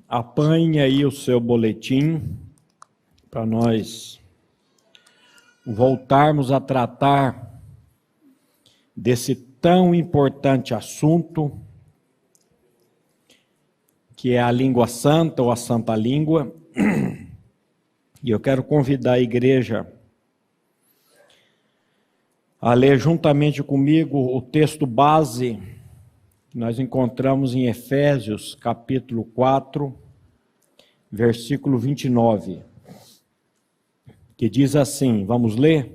Apanhe aí o seu boletim para nós voltarmos a tratar desse tão importante assunto que é a língua santa ou a santa língua. E eu quero convidar a igreja a ler juntamente comigo o texto base que nós encontramos em Efésios, capítulo 4, versículo 29, que diz assim, vamos ler?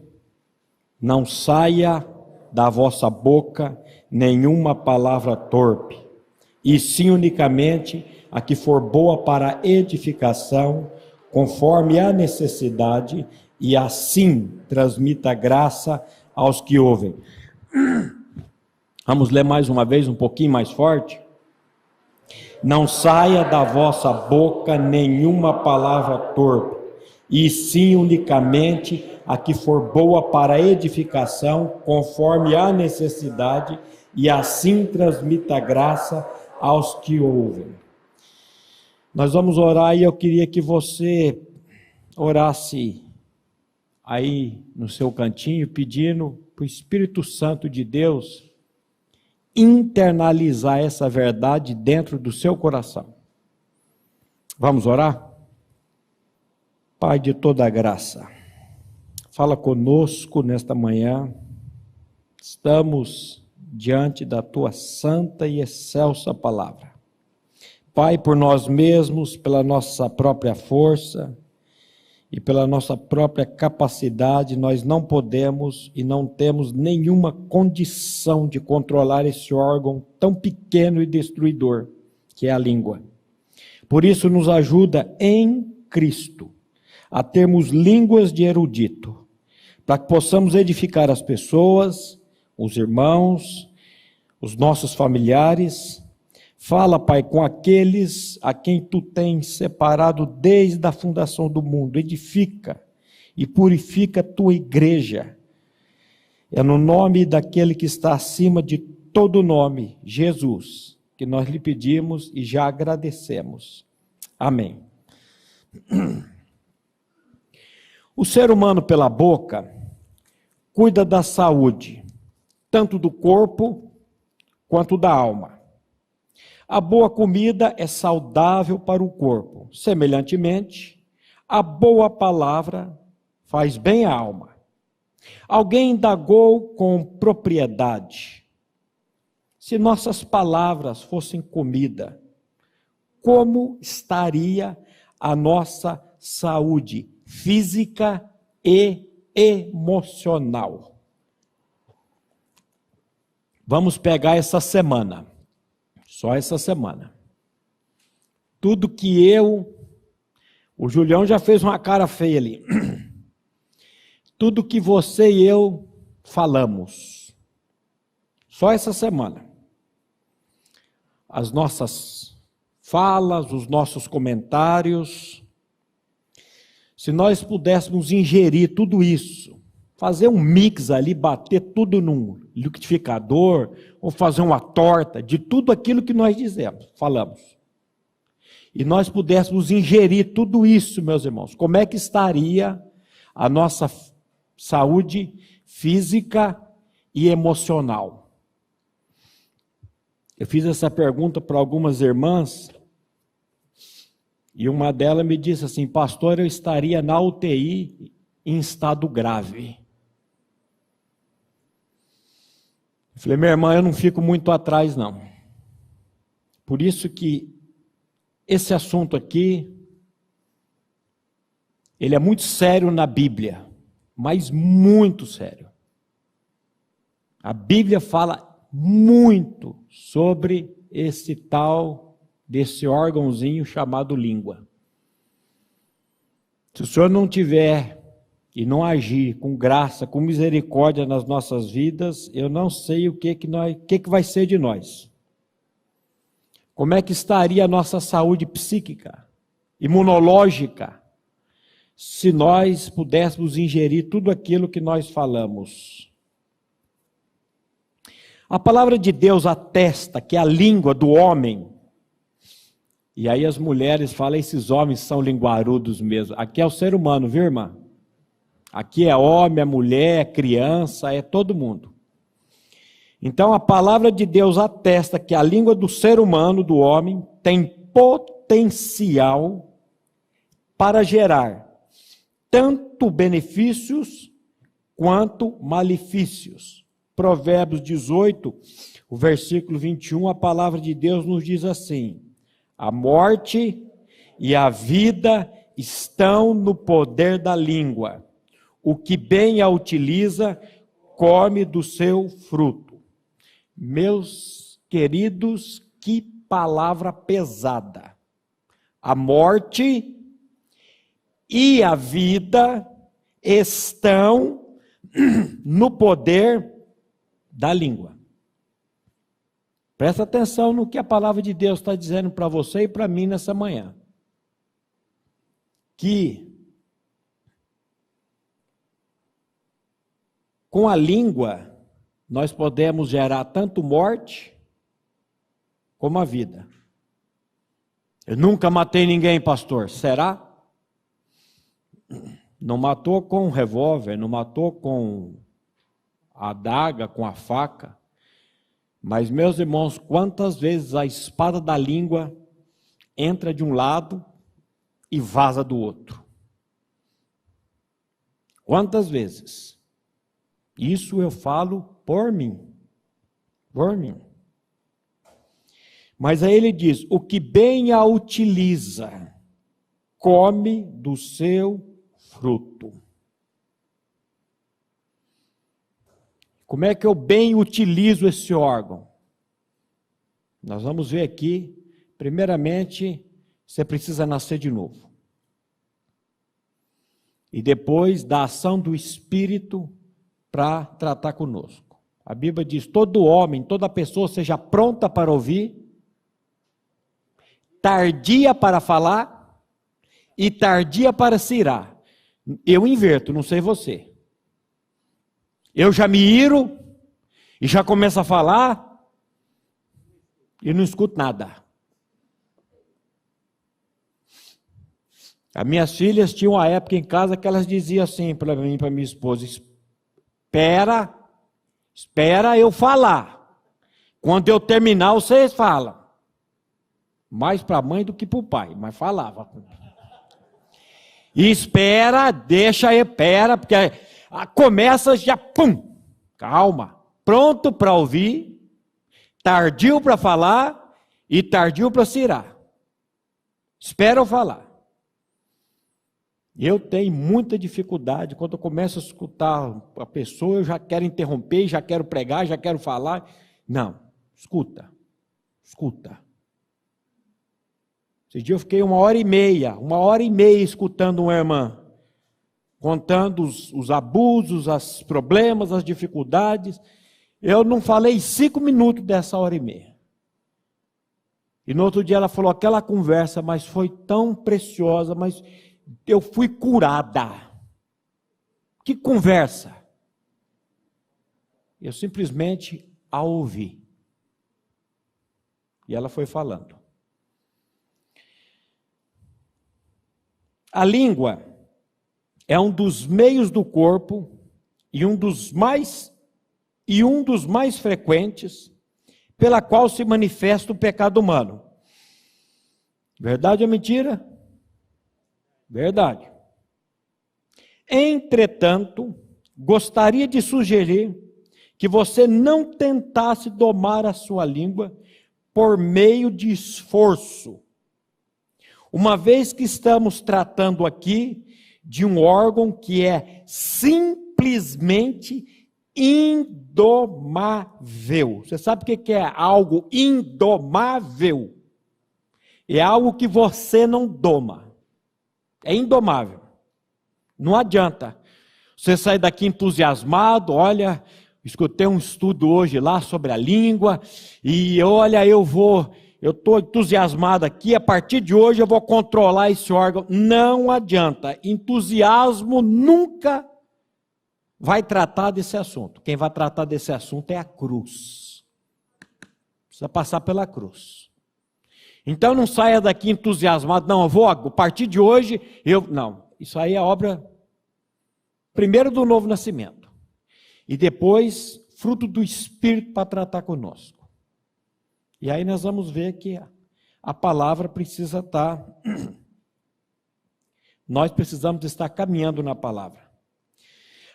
Não saia da vossa boca nenhuma palavra torpe, e sim unicamente a que for boa para edificação, conforme a necessidade, e assim transmita graça aos que ouvem. Vamos ler mais uma vez, um pouquinho mais forte? Não saia da vossa boca nenhuma palavra torpe, e sim unicamente a que for boa para edificação, conforme a necessidade, e assim transmita graça aos que ouvem. Nós vamos orar e eu queria que você orasse aí no seu cantinho, pedindo para o Espírito Santo de Deus internalizar essa verdade dentro do seu coração. Vamos orar? Pai de toda a graça, fala conosco nesta manhã. Estamos diante da tua santa e excelsa palavra. Pai, por nós mesmos, pela nossa própria força e pela nossa própria capacidade, nós não podemos e não temos nenhuma condição de controlar esse órgão tão pequeno e destruidor, que é a língua. Por isso, nos ajuda em Cristo a termos línguas de erudito, para que possamos edificar as pessoas, os irmãos, os nossos familiares. Fala, Pai, com aqueles a quem Tu tens separado desde a fundação do mundo. Edifica e purifica a Tua igreja. É no nome daquele que está acima de todo nome, Jesus, que nós lhe pedimos e já agradecemos. Amém. O ser humano, pela boca, cuida da saúde, tanto do corpo quanto da alma. A boa comida é saudável para o corpo. Semelhantemente, a boa palavra faz bem à alma. Alguém indagou com propriedade: se nossas palavras fossem comida, como estaria a nossa saúde física e emocional? Vamos pegar essa semana. Só essa semana. Tudo que o Julião já fez uma cara feia ali. Tudo que você e eu falamos. Só essa semana. As nossas falas, os nossos comentários. Se nós pudéssemos ingerir tudo isso, fazer um mix ali, bater tudo num liquidificador, ou fazer uma torta de tudo aquilo que nós falamos. E nós pudéssemos ingerir tudo isso, meus irmãos, como é que estaria a nossa saúde física e emocional? Eu fiz essa pergunta para algumas irmãs, e uma delas me disse assim: pastor, eu estaria na UTI em estado grave. Eu falei: minha irmã, eu não fico muito atrás, não. Por isso que esse assunto aqui, ele é muito sério na Bíblia, mas muito sério. A Bíblia fala muito sobre desse órgãozinho chamado língua. Se o senhor não tiver e não agir com graça, com misericórdia nas nossas vidas, eu não sei o que vai ser de nós. Como é que estaria a nossa saúde psíquica, imunológica, se nós pudéssemos ingerir tudo aquilo que nós falamos? A palavra de Deus atesta que a língua do homem E aí as mulheres falam, esses homens são linguarudos mesmo. Aqui é o ser humano, viu, irmã? Aqui é homem, é mulher, é criança, é todo mundo. Então a palavra de Deus atesta que a língua do ser humano, do homem, tem potencial para gerar tanto benefícios quanto malefícios. Provérbios 18, o versículo 21, a palavra de Deus nos diz assim: a morte e a vida estão no poder da língua. O que bem a utiliza, come do seu fruto. Meus queridos, que palavra pesada. A morte e a vida estão no poder da língua. Presta atenção no que a palavra de Deus está dizendo para você e para mim nessa manhã. Que com a língua nós podemos gerar tanto morte como a vida. Eu nunca matei ninguém, pastor. Será? Não matou com um revólver, não matou com a adaga, com a faca. Mas, meus irmãos, quantas vezes a espada da língua entra de um lado e vaza do outro? Quantas vezes? Isso eu falo por mim. Por mim. Mas aí ele diz, o que bem a utiliza, come do seu fruto. Como é que eu bem utilizo esse órgão? Nós vamos ver aqui, primeiramente, você precisa nascer de novo. E depois da ação do Espírito para tratar conosco. A Bíblia diz, todo homem, toda pessoa seja pronta para ouvir, tardia para falar e tardia para se irar. Eu inverto, não sei você. Eu já me iro e já começo a falar e não escuto nada. As minhas filhas tinham uma época em casa que elas diziam assim para mim e para minha esposa, espera eu falar. Quando eu terminar, vocês falam. Mais para a mãe do que para o pai, mas falava. E espera, porque começa já, pum, calma, pronto para ouvir, tardio para falar e tardio para se irar. Espera eu falar. Eu tenho muita dificuldade, quando eu começo a escutar a pessoa, eu já quero interromper, já quero pregar, já quero falar. Não, escuta. Esse dia eu fiquei 1h30 escutando uma irmã, contando os abusos, os problemas, as dificuldades. Eu não falei 5 minutos dessa 1h30. E no outro dia ela falou aquela conversa, mas foi tão preciosa, mas eu fui curada. Que conversa? Eu simplesmente a ouvi. E ela foi falando. A língua é um dos meios do corpo e um dos mais frequentes pela qual se manifesta o pecado humano. Verdade ou mentira? Verdade. Entretanto, gostaria de sugerir que você não tentasse domar a sua língua por meio de esforço. Uma vez que estamos tratando aqui de um órgão que é simplesmente indomável. Você sabe o que é algo indomável? É algo que você não doma. É indomável. Não adianta. Você sair daqui entusiasmado, olha, escutei um estudo hoje lá sobre a língua, e olha, eu estou entusiasmado aqui, a partir de hoje eu vou controlar esse órgão. Não adianta. Entusiasmo nunca vai tratar desse assunto. Quem vai tratar desse assunto é a cruz. Precisa passar pela cruz. Então não saia daqui entusiasmado, não, eu vou, a partir de hoje, não. Isso aí é obra, primeiro do novo nascimento, e depois, fruto do Espírito para tratar conosco. E aí nós vamos ver que a palavra precisa estar, nós precisamos estar caminhando na palavra.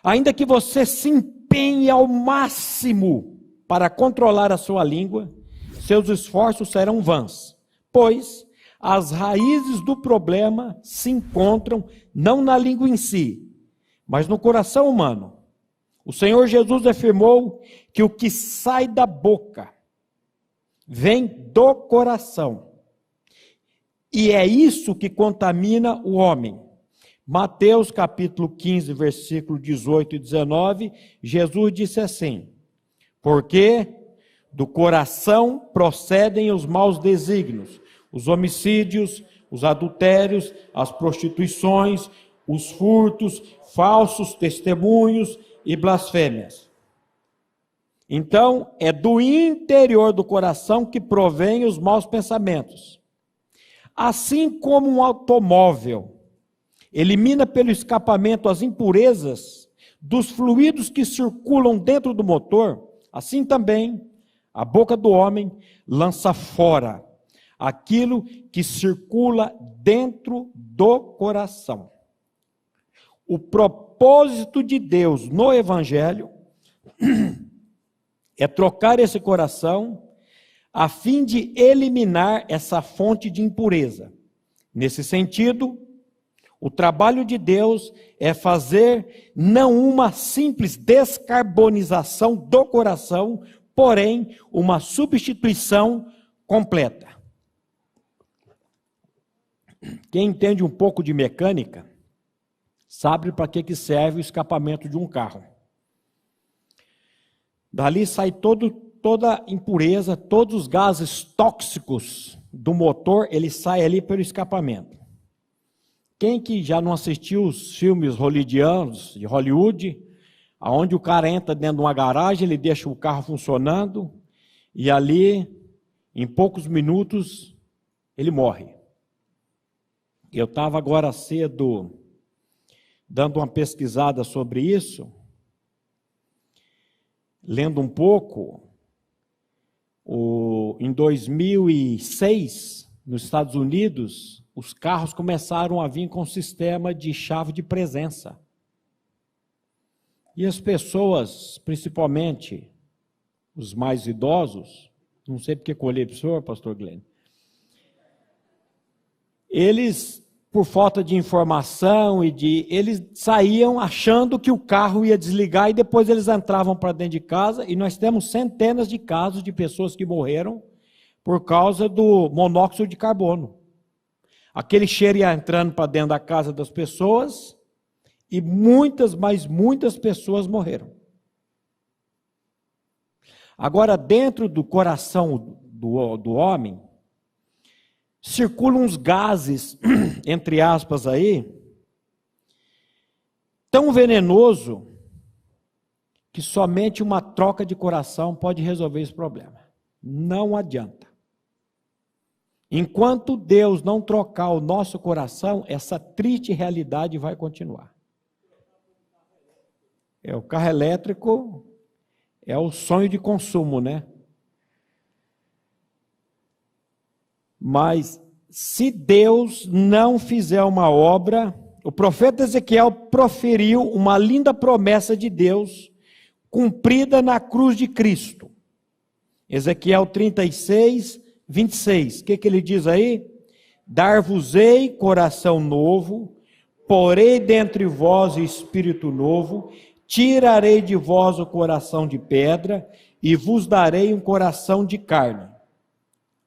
Ainda que você se empenhe ao máximo para controlar a sua língua, seus esforços serão vãs, pois as raízes do problema se encontram não na língua em si, mas no coração humano. O Senhor Jesus afirmou que o que sai da boca vem do coração, e é isso que contamina o homem. Mateus capítulo 15, versículo 18 e 19, Jesus disse assim: porque do coração procedem os maus desígnios, os homicídios, os adultérios, as prostituições, os furtos, falsos testemunhos e blasfêmias. Então, é do interior do coração que provém os maus pensamentos. Assim como um automóvel elimina pelo escapamento as impurezas dos fluidos que circulam dentro do motor, assim também a boca do homem lança fora aquilo que circula dentro do coração. O propósito de Deus no Evangelho é trocar esse coração a fim de eliminar essa fonte de impureza. Nesse sentido, o trabalho de Deus é fazer não uma simples descarbonização do coração, porém uma substituição completa. Quem entende um pouco de mecânica, sabe para que serve o escapamento de um carro. Dali sai toda impureza, todos os gases tóxicos do motor, ele sai ali pelo escapamento. Quem que já não assistiu os filmes hollywoodianos, de Hollywood, onde o cara entra dentro de uma garagem, ele deixa o carro funcionando, e ali, em poucos minutos, ele morre. Eu estava agora cedo dando uma pesquisada sobre isso, lendo um pouco. Em 2006, nos Estados Unidos, os carros começaram a vir com um sistema de chave de presença. E as pessoas, principalmente os mais idosos, não sei porque colhei para o senhor, pastor Glenn, eles, por falta de informação, eles saíam achando que o carro ia desligar e depois eles entravam para dentro de casa, e nós temos centenas de casos de pessoas que morreram por causa do monóxido de carbono. Aquele cheiro ia entrando para dentro da casa das pessoas e muitas pessoas morreram. Agora, dentro do coração do homem, circulam uns gases, entre aspas aí, tão venenoso que somente uma troca de coração pode resolver esse problema. Não adianta. Enquanto Deus não trocar o nosso coração, essa triste realidade vai continuar. O carro elétrico é o sonho de consumo, né? Mas se Deus não fizer uma obra, o profeta Ezequiel proferiu uma linda promessa de Deus, cumprida na cruz de Cristo. Ezequiel 36, 26. O que ele diz aí? Dar-vos-ei coração novo, porei dentre vós espírito novo, tirarei de vós o coração de pedra e vos darei um coração de carne.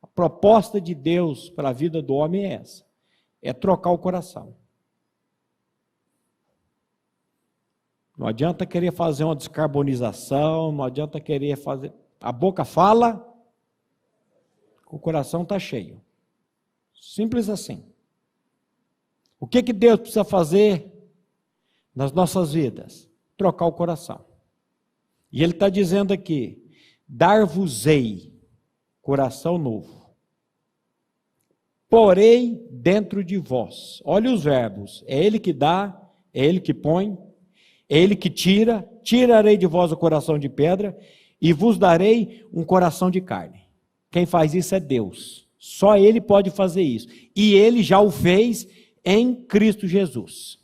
A proposta de Deus para a vida do homem é essa, é trocar o coração. Não adianta querer fazer uma descarbonização, não adianta querer fazer... A boca fala, o coração está cheio. Simples assim. O que Deus precisa fazer nas nossas vidas? Trocar o coração. E ele está dizendo aqui, dar-vos-ei coração novo. porei dentro de vós. Olha os verbos. É Ele que dá, é Ele que põe, é Ele que tira. Tirarei de vós o coração de pedra e vos darei um coração de carne. Quem faz isso é Deus. Só Ele pode fazer isso. E Ele já o fez em Cristo Jesus.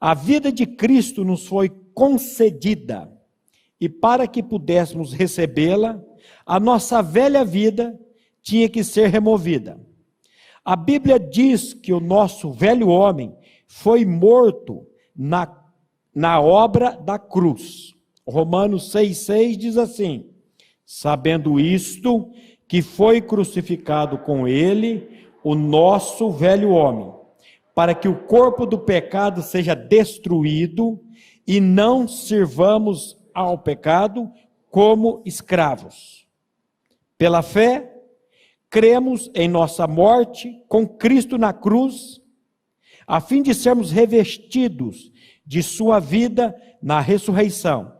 A vida de Cristo nos foi concedida. E para que pudéssemos recebê-la, a nossa velha vida tinha que ser removida. A Bíblia diz que o nosso velho homem foi morto na obra da cruz. Romanos 6,6 diz assim: sabendo isto, que foi crucificado com ele o nosso velho homem, para que o corpo do pecado seja destruído e não sirvamos ao pecado como escravos. Pela fé, cremos em nossa morte com Cristo na cruz, a fim de sermos revestidos de sua vida na ressurreição.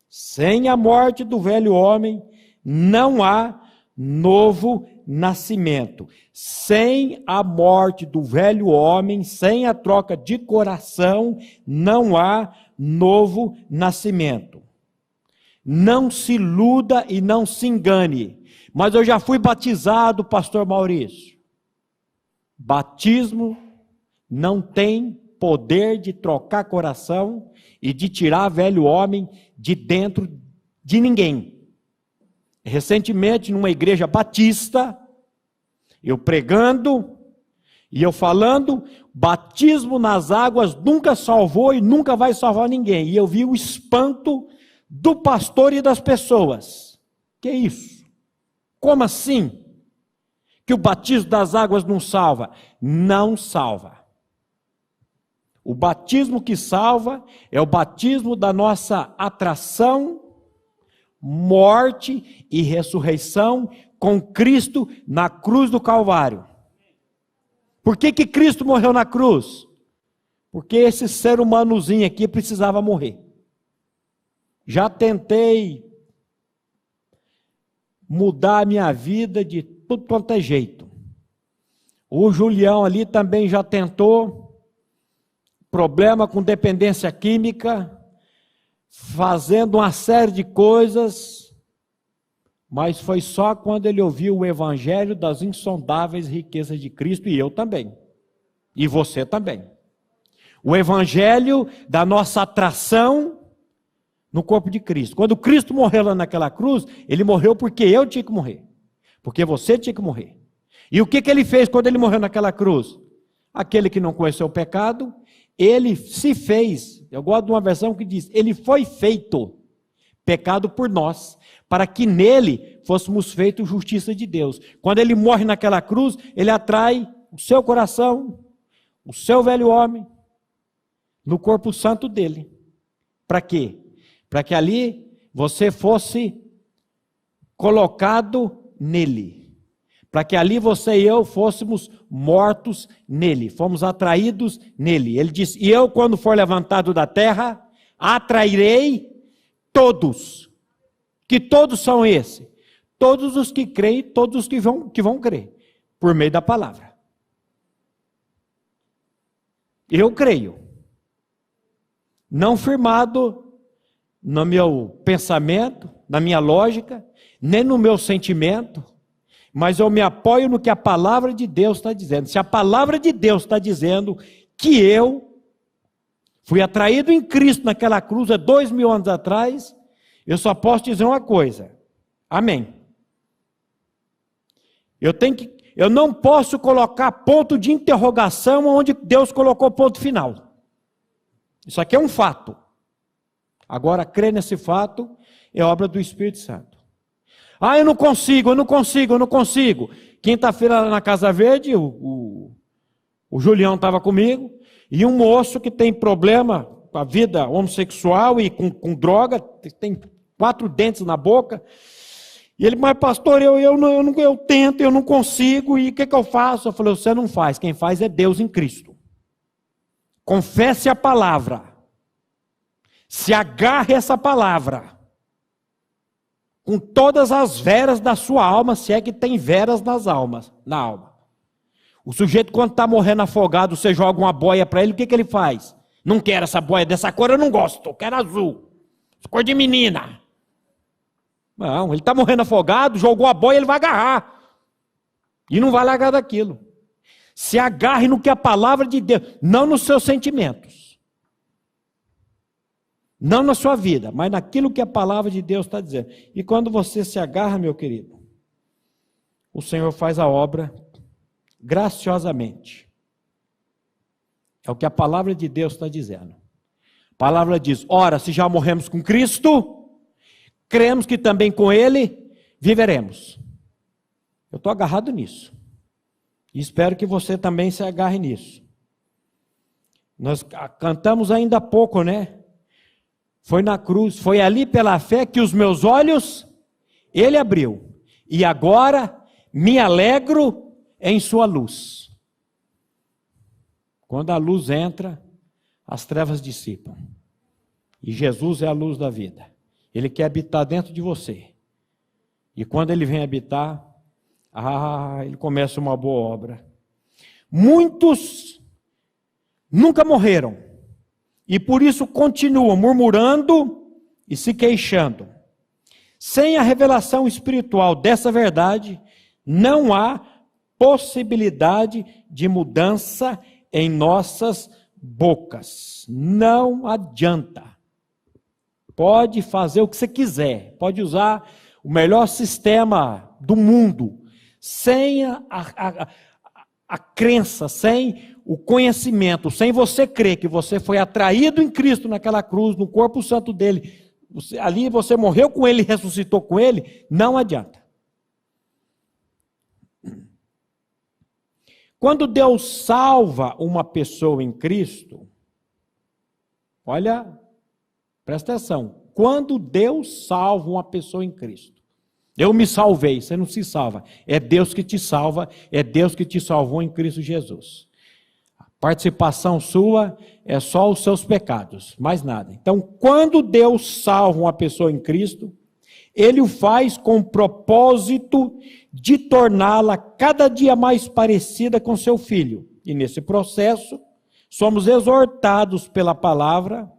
Sem a morte do velho homem, não há novo nascimento. Sem a morte do velho homem, sem a troca de coração, não há novo nascimento. Não se iluda e não se engane. Mas eu já fui batizado, pastor Maurício. Batismo não tem poder de trocar coração e de tirar velho homem de dentro de ninguém. Recentemente, numa igreja batista, eu pregando e eu falando, batismo nas águas nunca salvou e nunca vai salvar ninguém. E eu vi o espanto do pastor e das pessoas. Que isso? Como assim? Que o batismo das águas não salva? Não salva. O batismo que salva é o batismo da nossa atração, morte e ressurreição com Cristo na cruz do Calvário. Por que Cristo morreu na cruz? Porque esse ser humanozinho aqui precisava morrer. Já tentei mudar a minha vida de tudo quanto é jeito. O Julião ali também já tentou. Problema com dependência química, fazendo uma série de coisas, mas foi só quando ele ouviu o evangelho das insondáveis riquezas de Cristo, e eu também, e você também. O evangelho da nossa atração no corpo de Cristo. Quando Cristo morreu lá naquela cruz, ele morreu porque eu tinha que morrer, porque você tinha que morrer. E o que ele fez quando ele morreu naquela cruz? Aquele que não conheceu o pecado, ele se fez, eu gosto de uma versão que diz, ele foi feito pecado por nós, para que nele fôssemos feitos justiça de Deus. Quando ele morre naquela cruz, ele atrai o seu coração, o seu velho homem, no corpo santo dele. Para quê? Para que ali você fosse colocado nele. Para que ali você e eu fôssemos mortos nele, fomos atraídos nele. Ele disse, e eu quando for levantado da terra, atrairei todos. Que todos são esses? Todos os que creem, todos os que vão crer, por meio da palavra. Eu creio. Não firmado no meu pensamento, na minha lógica, nem no meu sentimento, mas eu me apoio no que a palavra de Deus está dizendo. Se a palavra de Deus está dizendo que eu fui atraído em Cristo naquela cruz há 2000 anos atrás, eu só posso dizer uma coisa. Amém. Eu não posso colocar ponto de interrogação onde Deus colocou ponto final. Isso aqui é um fato. Agora, crer nesse fato é obra do Espírito Santo. Ah, eu não consigo. Quinta-feira na Casa Verde, o Julião estava comigo, e um moço que tem problema com a vida homossexual e com droga, tem 4 dentes na boca, e ele, mas pastor, eu tento, eu não consigo, e o que eu faço? Eu falei, você não faz, quem faz é Deus em Cristo. Confesse a palavra, se agarre a essa palavra, com todas as veras da sua alma, se é que tem veras na alma. O sujeito, quando está morrendo afogado, você joga uma boia para ele, o que, que ele faz? Não quero essa boia dessa cor, eu não gosto, eu quero azul. Cor de menina. Não, ele está morrendo afogado, jogou a boia, ele vai agarrar. E não vai largar daquilo. Se agarre no que a palavra de Deus, não nos seus sentimentos. Não na sua vida, mas naquilo que a palavra de Deus está dizendo. E quando você se agarra, meu querido, o Senhor faz a obra graciosamente. É o que a palavra de Deus está dizendo. A palavra diz, ora, se já morremos com Cristo, cremos que também com Ele viveremos. Eu estou agarrado nisso. E espero que você também se agarre nisso. Nós cantamos ainda há pouco, né? Foi na cruz, foi ali pela fé que os meus olhos Ele abriu. E agora me alegro em sua luz. Quando a luz entra, as trevas dissipam. E Jesus é a luz da vida. Ele quer habitar dentro de você. E quando Ele vem habitar, Ele começa uma boa obra. Muitos nunca morreram. E por isso continuam murmurando e se queixando. Sem a revelação espiritual dessa verdade, não há possibilidade de mudança em nossas bocas. Não adianta. Pode fazer o que você quiser, pode usar o melhor sistema do mundo, sem a crença, sem o conhecimento, sem você crer que você foi atraído em Cristo naquela cruz, no corpo santo dele, ali você morreu com ele, ressuscitou com ele, não adianta. Quando Deus salva uma pessoa em Cristo, olha, presta atenção, quando Deus salva uma pessoa em Cristo, eu me salvei, você não se salva, é Deus que te salva, é Deus que te salvou em Cristo Jesus. A participação sua é só os seus pecados, mais nada. Então, quando Deus salva uma pessoa em Cristo, Ele o faz com o propósito de torná-la cada dia mais parecida com seu Filho. E nesse processo, somos exortados pela palavra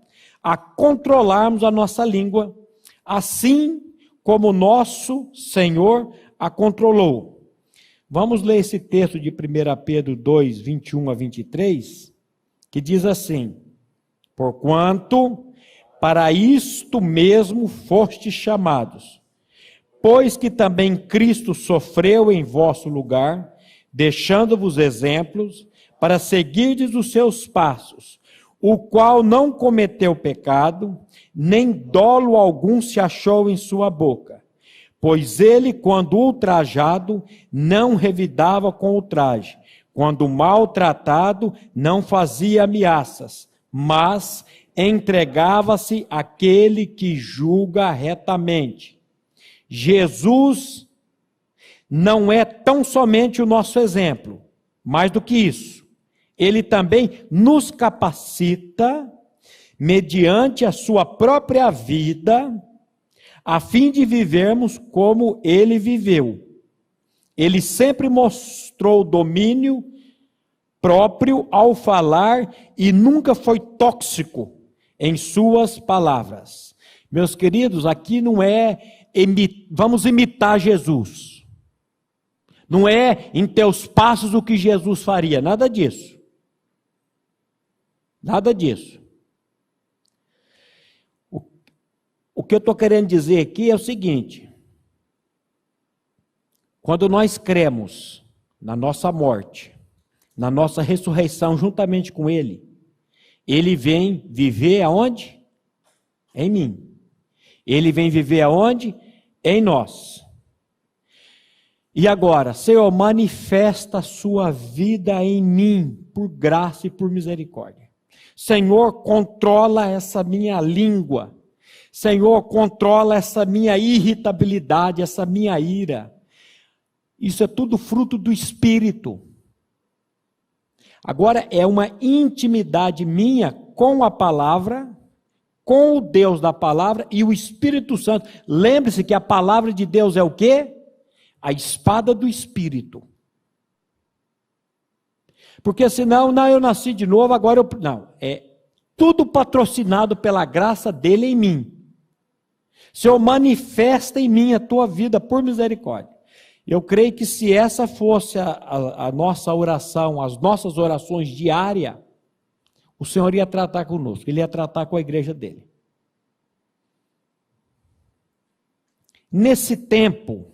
a controlarmos a nossa língua, assim como o nosso Senhor a controlou. Vamos ler esse texto de 1 Pedro 2, 21 a 23, que diz assim: porquanto para isto mesmo fostes chamados, pois que também Cristo sofreu em vosso lugar, deixando-vos exemplos, para seguirdes os seus passos, o qual não cometeu pecado, nem dolo algum se achou em sua boca. Pois ele, quando ultrajado, não revidava com ultraje, quando maltratado, não fazia ameaças, mas entregava-se àquele que julga retamente. Jesus não é tão somente o nosso exemplo, mais do que isso. Ele também nos capacita, mediante a sua própria vida, a fim de vivermos como ele viveu. Ele sempre mostrou domínio próprio ao falar e nunca foi tóxico em suas palavras. Meus queridos, aqui não é vamos imitar Jesus. Não é em teus passos o que Jesus faria, nada disso. Nada disso. O que eu estou querendo dizer aqui é o seguinte: quando nós cremos na nossa morte, na nossa ressurreição juntamente com Ele, Ele vem viver aonde? Em mim. Ele vem viver aonde? Em nós. E agora, Senhor, manifesta a sua vida em mim, por graça e por misericórdia. Senhor, controla essa minha língua. Senhor, controla essa minha irritabilidade, essa minha ira. Isso é tudo fruto do Espírito. Agora é uma intimidade minha com a palavra, com o Deus da palavra e o Espírito Santo. Lembre-se que a palavra de Deus é o quê? A espada do Espírito. Porque senão, não, eu nasci de novo, agora eu... Não, é tudo patrocinado pela graça dele em mim. Senhor, manifesta em mim a tua vida por misericórdia. Eu creio que se essa fosse a nossa oração, as nossas orações diárias, o Senhor ia tratar conosco, Ele ia tratar com a igreja dele. Nesse tempo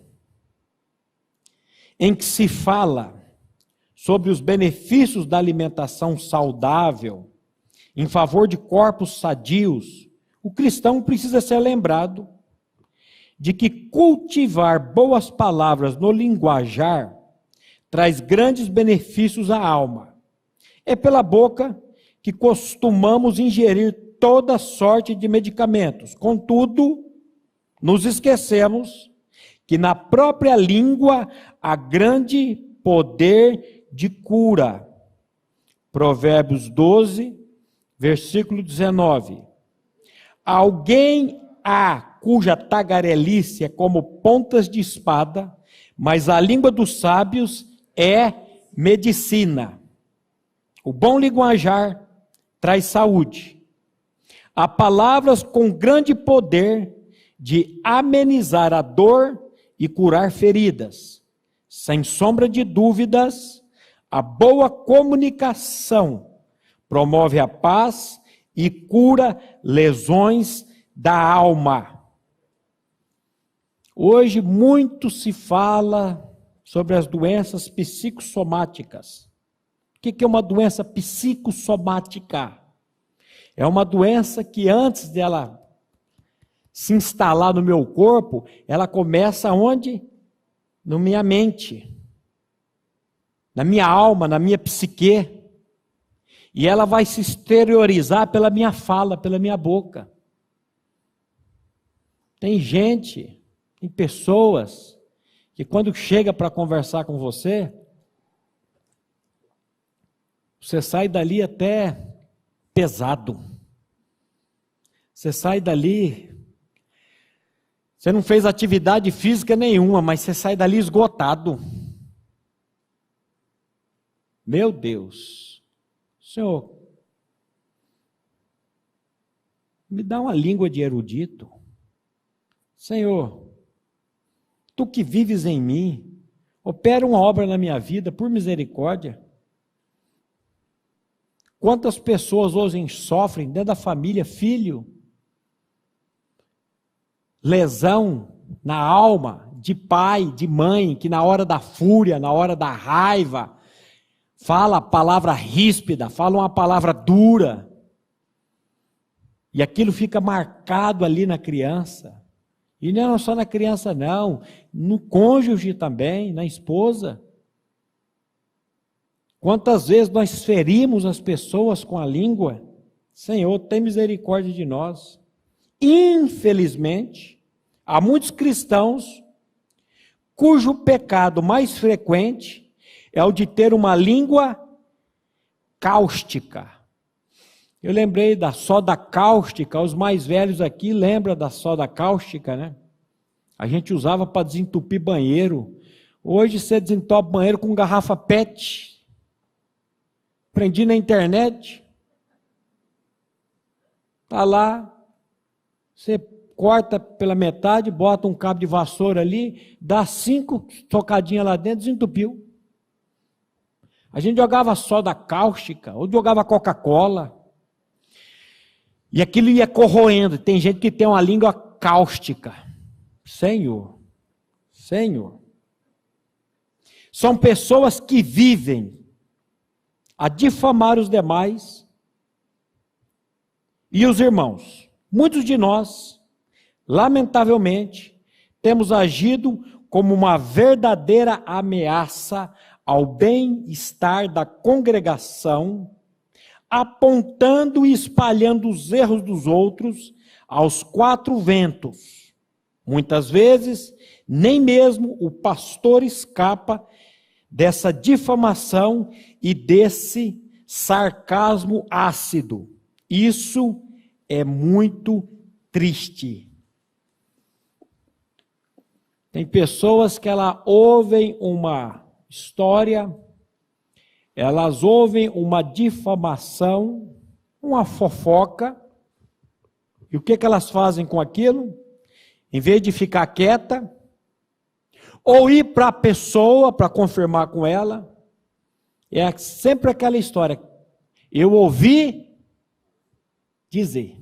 em que se fala sobre os benefícios da alimentação saudável, em favor de corpos sadios, o cristão precisa ser lembrado de que cultivar boas palavras no linguajar traz grandes benefícios à alma. É pela boca que costumamos ingerir toda sorte de medicamentos. Contudo, nos esquecemos que na própria língua há grande poder de cura. Provérbios 12, versículo 19. Alguém há cuja tagarelice é como pontas de espada, mas a língua dos sábios é medicina. O bom linguajar traz saúde. Há palavras com grande poder de amenizar a dor e curar feridas. Sem sombra de dúvidas, a boa comunicação promove a paz e cura lesões da alma. Hoje muito se fala sobre as doenças psicossomáticas. O que é uma doença psicossomática? É uma doença que antes dela se instalar no meu corpo, ela começa onde? Na minha mente, na minha alma, na minha psique. E ela vai se exteriorizar pela minha fala, pela minha boca. Tem gente... Tem pessoas que quando chega para conversar com você, você sai dali até pesado. Você sai dali, você não fez atividade física nenhuma, mas você sai dali esgotado. Meu Deus, Senhor, me dá uma língua de erudito. Senhor, Tu que vives em mim, opera uma obra na minha vida, por misericórdia. Quantas pessoas hoje sofrem dentro da família, filho, lesão na alma de pai, de mãe, que na hora da fúria, na hora da raiva, fala a palavra ríspida, fala uma palavra dura, e aquilo fica marcado ali na criança. E não é só na criança não, no cônjuge também, na esposa. Quantas vezes nós ferimos as pessoas com a língua? Senhor, tem misericórdia de nós. Infelizmente, há muitos cristãos cujo pecado mais frequente é o de ter uma língua cáustica. Eu lembrei da soda cáustica, os mais velhos aqui lembram da soda cáustica, né? A gente usava para desentupir banheiro. Hoje você desentope banheiro com garrafa PET. Aprendi na internet. Está lá, você corta pela metade, bota um cabo de vassoura ali, dá 5 tocadinhas lá dentro, desentupiu. A gente jogava soda cáustica, ou jogava Coca-Cola. E aquilo ia corroendo. Tem gente que tem uma língua cáustica. Senhor, Senhor. São pessoas que vivem a difamar os demais e os irmãos. Muitos de nós, lamentavelmente, temos agido como uma verdadeira ameaça ao bem-estar da congregação, apontando e espalhando os erros dos outros aos 4 ventos. Muitas vezes, nem mesmo o pastor escapa dessa difamação e desse sarcasmo ácido. Isso é muito triste. Tem pessoas que ouvem uma história, elas ouvem uma difamação, uma fofoca, e o que elas fazem com aquilo? Em vez de ficar quieta, ou ir para a pessoa para confirmar com ela, é sempre aquela história, eu ouvi dizer.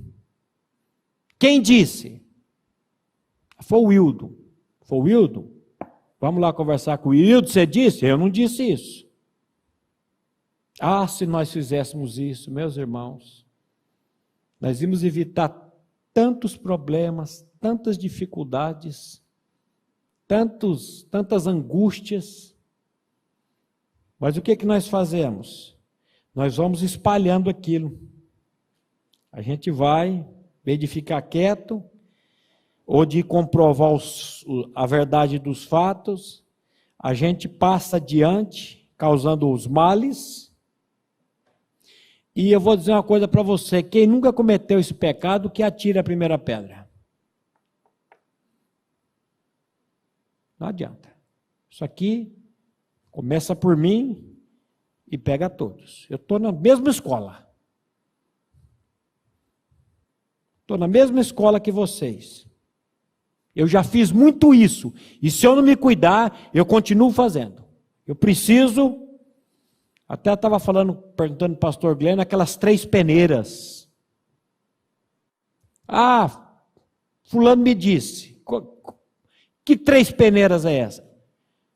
Quem disse? Foi o Wildo. Foi o Wildo? Vamos lá conversar com o Wildo, você disse? Eu não disse isso. Ah, se nós fizéssemos isso, meus irmãos, nós íamos evitar tantos problemas, tantas dificuldades, tantas angústias. Mas o que nós fazemos? Nós vamos espalhando aquilo. A gente vai, em vez de ficar quieto, ou de comprovar a verdade dos fatos, a gente passa adiante, causando os males. E eu vou dizer uma coisa para você, quem nunca cometeu esse pecado, que atire a primeira pedra. Não adianta. Isso aqui começa por mim e pega todos. Eu estou na mesma escola. Estou na mesma escola que vocês. Eu já fiz muito isso. E se eu não me cuidar, eu continuo fazendo. Eu preciso... Até estava perguntando para o pastor Glenn, aquelas 3 peneiras. Ah, fulano me disse. Que 3 peneiras é essa?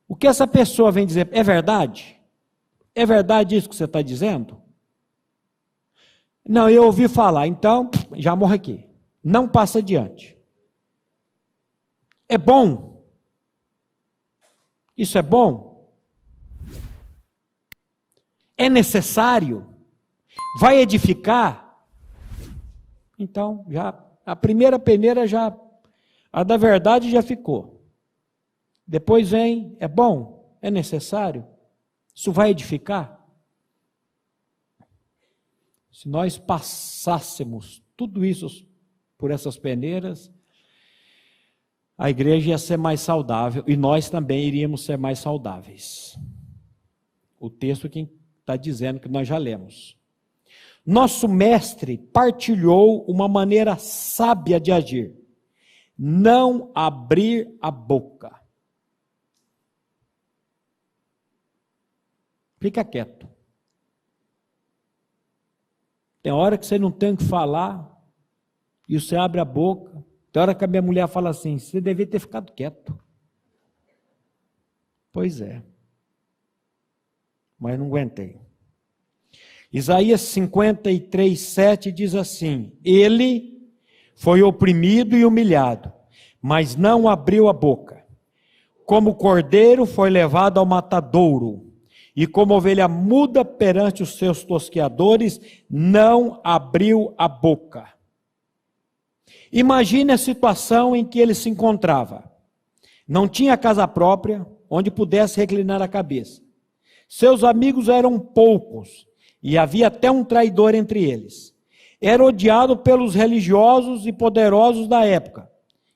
O que essa pessoa vem dizer, é verdade? É verdade isso que você está dizendo? Não, eu ouvi falar, então já morre aqui. Não passa adiante. É bom? Isso é bom? É necessário? Vai edificar? Então, já a primeira peneira a da verdade já ficou. Depois vem, é bom? É necessário? Isso vai edificar? Se nós passássemos tudo isso por essas peneiras, a igreja ia ser mais saudável e nós também iríamos ser mais saudáveis. O texto que está dizendo que nós já lemos. Nosso mestre partilhou uma maneira sábia de agir. Não abrir a boca. Fica quieto. Tem hora que você não tem o que falar e você abre a boca. Tem hora que a minha mulher fala assim, você devia ter ficado quieto. Pois é. Mas não aguentei. Isaías 53:7 diz assim, ele foi oprimido e humilhado, mas não abriu a boca. Como cordeiro foi levado ao matadouro, e como ovelha muda perante os seus tosqueadores, não abriu a boca. Imagine a situação em que ele se encontrava. Não tinha casa própria, onde pudesse reclinar a cabeça. Seus amigos eram poucos, e havia até um traidor entre eles. Era odiado pelos religiosos e poderosos da época.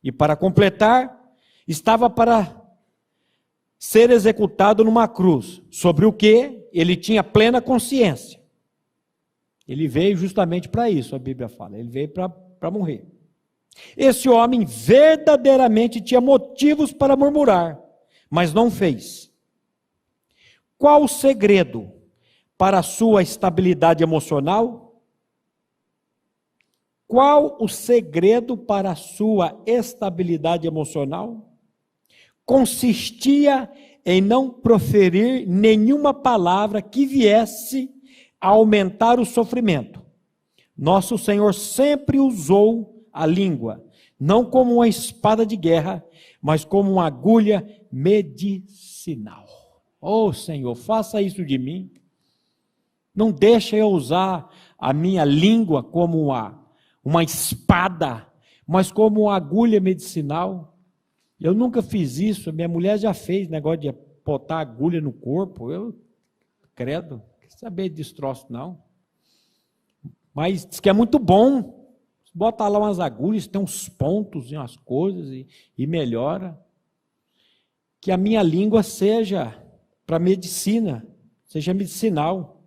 E para completar, estava para ser executado numa cruz, sobre o que ele tinha plena consciência. Ele veio justamente para isso, a Bíblia fala. Ele veio para morrer. Esse homem verdadeiramente tinha motivos para murmurar, mas não fez. Qual o segredo para a sua estabilidade emocional? Qual o segredo para a sua estabilidade emocional? Consistia em não proferir nenhuma palavra que viesse a aumentar o sofrimento. Nosso Senhor sempre usou a língua, não como uma espada de guerra, mas como uma agulha medicinal. Oh, Senhor, faça isso de mim. Não deixa eu usar a minha língua como uma espada, mas como uma agulha medicinal. Eu nunca fiz isso, minha mulher já fez negócio de botar agulha no corpo. Eu, credo, não quero saber disso troço, não. Mas diz que é muito bom. Bota lá umas agulhas, tem uns pontos e umas coisas e melhora. Que a minha língua seja para medicina, seja medicinal.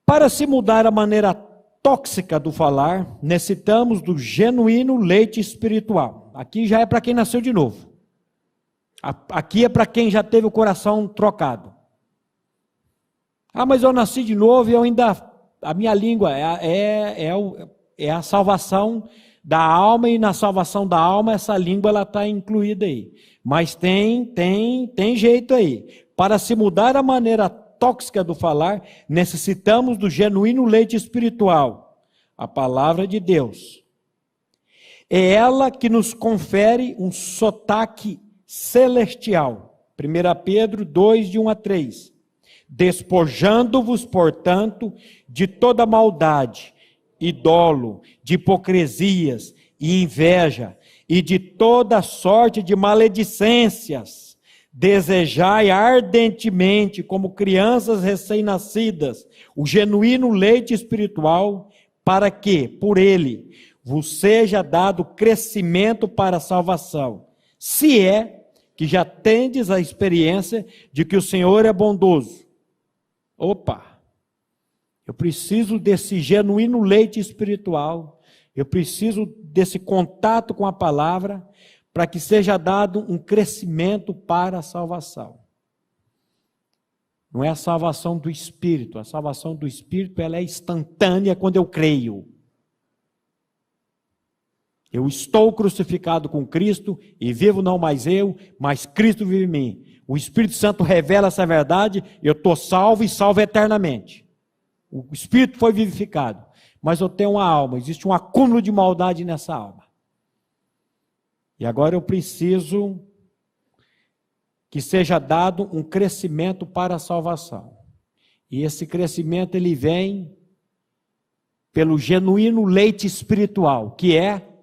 Para se mudar a maneira tóxica do falar, necessitamos do genuíno leite espiritual. Aqui já é para quem nasceu de novo. Aqui é para quem já teve o coração trocado. Ah, mas eu nasci de novo e eu ainda... A minha língua é a salvação da alma, e na salvação da alma essa língua ela está incluída aí. Mas tem jeito aí. Para se mudar a maneira tóxica do falar, necessitamos do genuíno leite espiritual, a palavra de Deus. É ela que nos confere um sotaque celestial. 1 Pedro 2, de 1 a 3. Despojando-vos, portanto, de toda maldade, e dolo, de hipocrisias e inveja, e de toda sorte de maledicências, desejai ardentemente, como crianças recém-nascidas, o genuíno leite espiritual, para que, por ele, vos seja dado crescimento para a salvação, se é que já tendes a experiência de que o Senhor é bondoso. Opa! Eu preciso desse genuíno leite espiritual, eu preciso desse contato com a palavra, para que seja dado um crescimento para a salvação. Não é a salvação do Espírito, a salvação do Espírito ela é instantânea quando eu creio. Eu estou crucificado com Cristo e vivo não mais eu, mas Cristo vive em mim. O Espírito Santo revela essa verdade, eu estou salvo e salvo eternamente. O Espírito foi vivificado, mas eu tenho uma alma, existe um acúmulo de maldade nessa alma. E agora eu preciso que seja dado um crescimento para a salvação. E esse crescimento ele vem pelo genuíno leite espiritual, que é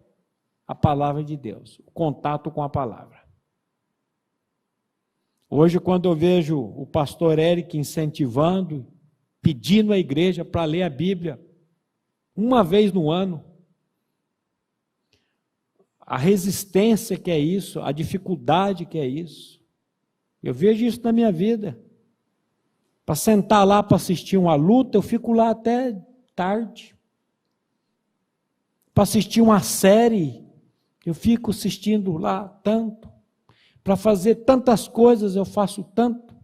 a palavra de Deus, o contato com a palavra. Hoje, quando eu vejo o pastor Eric incentivando, pedindo à igreja para ler a Bíblia uma vez no ano, a resistência que é isso, a dificuldade que é isso, eu vejo isso na minha vida. Para sentar lá para assistir uma luta, eu fico lá até tarde. Para assistir uma série, eu fico assistindo lá tanto. Para fazer tantas coisas, eu faço tanto.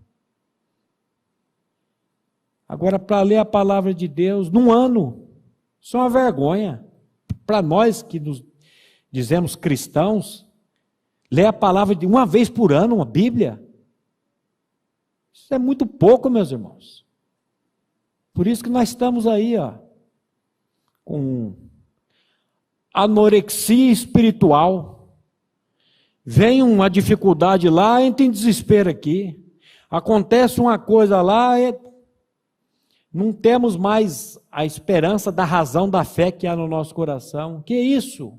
Agora, para ler a palavra de Deus, num ano, isso é uma vergonha. Para nós que nos dizemos cristãos, ler a palavra de uma vez por ano, uma Bíblia, isso é muito pouco, meus irmãos. Por isso que nós estamos aí, com anorexia espiritual. Vem uma dificuldade lá, entra em desespero aqui. Acontece uma coisa lá, não temos mais a esperança da razão da fé que há no nosso coração. Que é isso?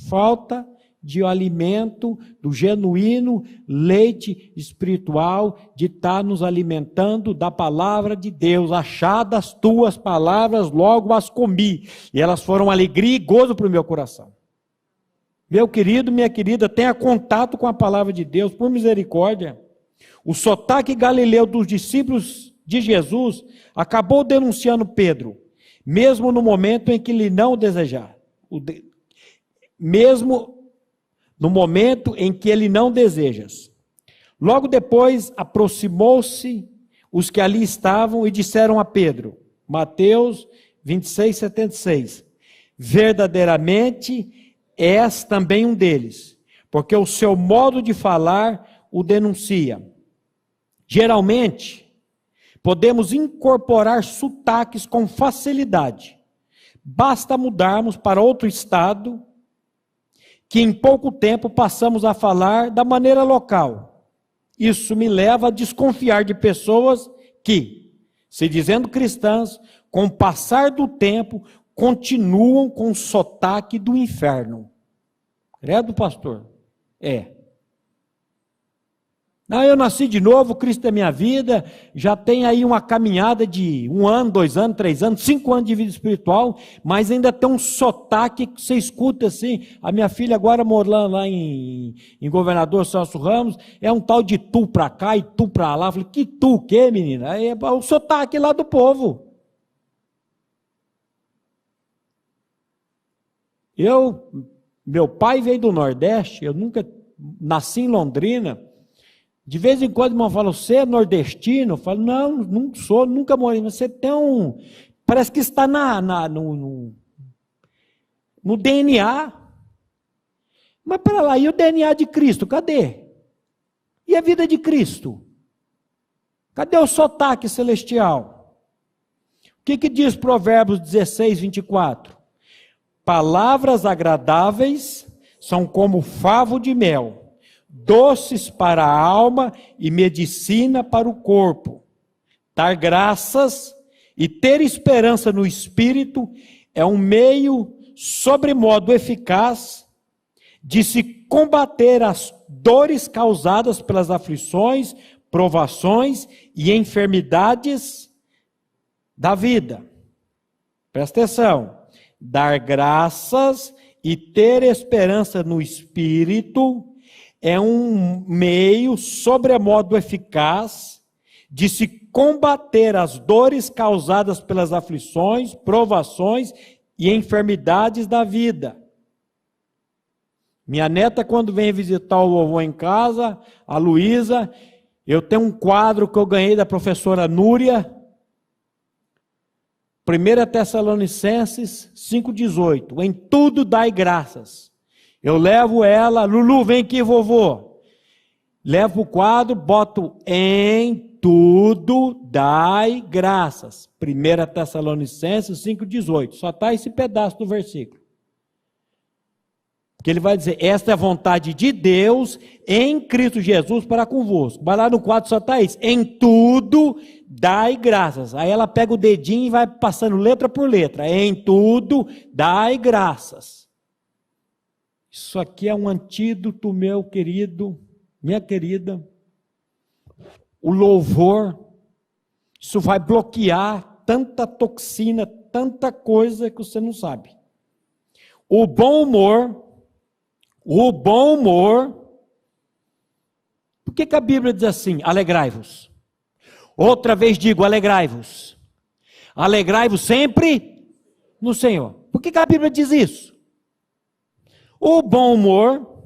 Falta de alimento, do genuíno leite espiritual, de estar nos alimentando da palavra de Deus. Achadas as tuas palavras, logo as comi. E elas foram alegria e gozo para o meu coração. Meu querido, minha querida, tenha contato com a palavra de Deus, por misericórdia. O sotaque galileu dos discípulos de Jesus acabou denunciando Pedro, mesmo no momento em que ele não desejar. Mesmo no momento em que ele não desejas. Logo depois, aproximou-se os que ali estavam e disseram a Pedro, Mateus 26, 76, verdadeiramente és também um deles, porque o seu modo de falar o denuncia. Geralmente, podemos incorporar sotaques com facilidade. Basta mudarmos para outro estado, que em pouco tempo passamos a falar da maneira local. Isso me leva a desconfiar de pessoas que, se dizendo cristãs, com o passar do tempo, continuam com o sotaque do inferno. Credo, pastor? Não, eu nasci de novo, Cristo é minha vida, já tem aí uma caminhada de 1 ano, 2 anos, 3 anos, 5 anos de vida espiritual, mas ainda tem um sotaque que você escuta assim. A minha filha agora morando lá em Governador Celso Ramos, é um tal de tu para cá e tu para lá. Eu falei, que tu o quê, menina? É o sotaque lá do povo. Meu pai veio do Nordeste, eu nunca nasci em Londrina. De vez em quando o irmão fala, você é nordestino? Eu falo, não sou, nunca morei. Você tem parece que está no DNA. Mas para lá, e o DNA de Cristo, cadê? E a vida de Cristo? Cadê o sotaque celestial? O que diz Provérbios 16, 24? Palavras agradáveis são como favo de mel, doces para a alma e medicina para o corpo. Dar graças e ter esperança no Espírito é um meio sobremodo eficaz de se combater as dores causadas pelas aflições, provações e enfermidades da vida. Presta atenção. Dar graças e ter esperança no Espírito é um meio sobremodo eficaz de se combater as dores causadas pelas aflições, provações e enfermidades da vida. Minha neta, quando vem visitar o vovô em casa, a Luísa, eu tenho um quadro que eu ganhei da professora Núria, 1 Tessalonicenses 5,18, em tudo dai graças. Eu levo ela, Lulu, vem aqui, vovô. Levo o quadro, boto em tudo dai graças. 1 Tessalonicenses 5,18. Só está esse pedaço do versículo. Porque ele vai dizer, esta é a vontade de Deus em Cristo Jesus para convosco. Vai lá no quadro, só está isso. Em tudo dai graças. Aí ela pega o dedinho e vai passando letra por letra. Em tudo dai graças. Isso aqui é um antídoto, meu querido, minha querida. O louvor, isso vai bloquear tanta toxina, tanta coisa que você não sabe. O bom humor, por que a Bíblia diz assim, alegrai-vos? Outra vez digo, alegrai-vos. Alegrai-vos sempre no Senhor. Por que a Bíblia diz isso? O bom humor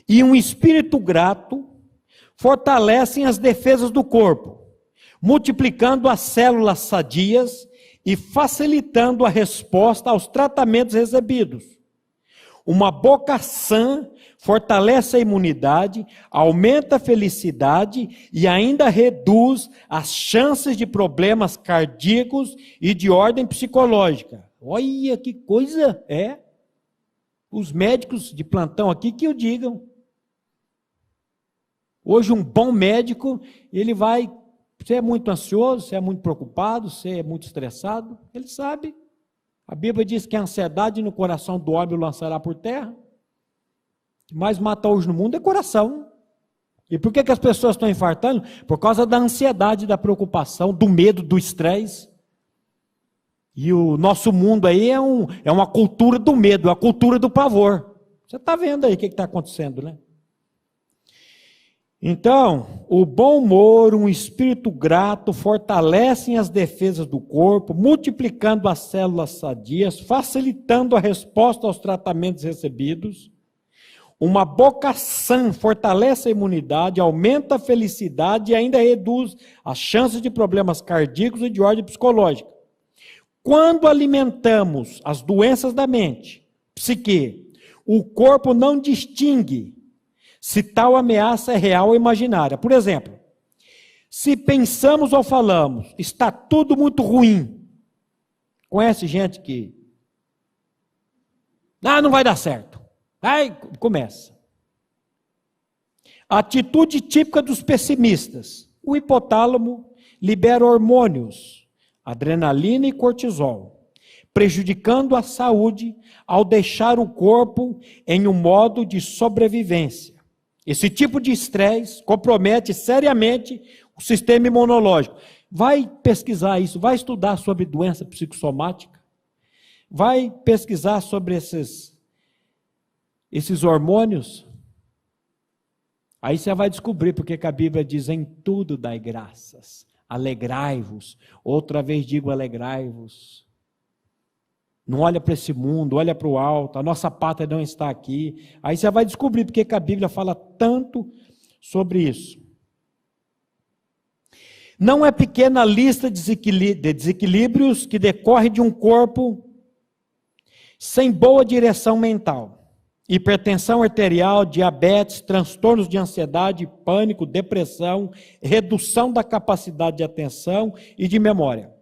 e um espírito grato fortalecem as defesas do corpo, multiplicando as células sadias e facilitando a resposta aos tratamentos recebidos. Uma boca sã fortalece a imunidade, aumenta a felicidade e ainda reduz as chances de problemas cardíacos e de ordem psicológica. Olha que coisa é! Os médicos de plantão aqui que o digam. Hoje um bom médico, ele vai, você é muito ansioso, você é muito preocupado, você é muito estressado, ele sabe. A Bíblia diz que a ansiedade no coração do homem o lançará por terra. O que mais mata hoje no mundo é coração. E por que as pessoas estão infartando? Por causa da ansiedade, da preocupação, do medo, do estresse. E o nosso mundo aí é uma cultura do medo, é a cultura do pavor. Você está vendo aí o que está acontecendo, né? Então, o bom humor, um espírito grato, fortalecem as defesas do corpo, multiplicando as células sadias, facilitando a resposta aos tratamentos recebidos. Uma boca sã fortalece a imunidade, aumenta a felicidade e ainda reduz as chances de problemas cardíacos e de ordem psicológica. Quando alimentamos as doenças da mente, psique, o corpo não distingue se tal ameaça é real ou imaginária. Por exemplo, se pensamos ou falamos, está tudo muito ruim. Conhece gente que não vai dar certo. Aí começa. Atitude típica dos pessimistas. O hipotálamo libera hormônios, adrenalina e cortisol, prejudicando a saúde ao deixar o corpo em um modo de sobrevivência. Esse tipo de estresse compromete seriamente o sistema imunológico. Vai pesquisar isso, vai estudar sobre doença psicossomática, vai pesquisar sobre esses hormônios. Aí você vai descobrir porque que a Bíblia diz: em tudo dai graças, alegrai-vos. Outra vez digo alegrai-vos. Não olha para esse mundo, olha para o alto, a nossa pátria não está aqui. Aí você vai descobrir porque que a Bíblia fala tanto sobre isso. Não é pequena a lista de desequilíbrios que decorre de um corpo sem boa direção mental. Hipertensão arterial, diabetes, transtornos de ansiedade, pânico, depressão, redução da capacidade de atenção e de memória.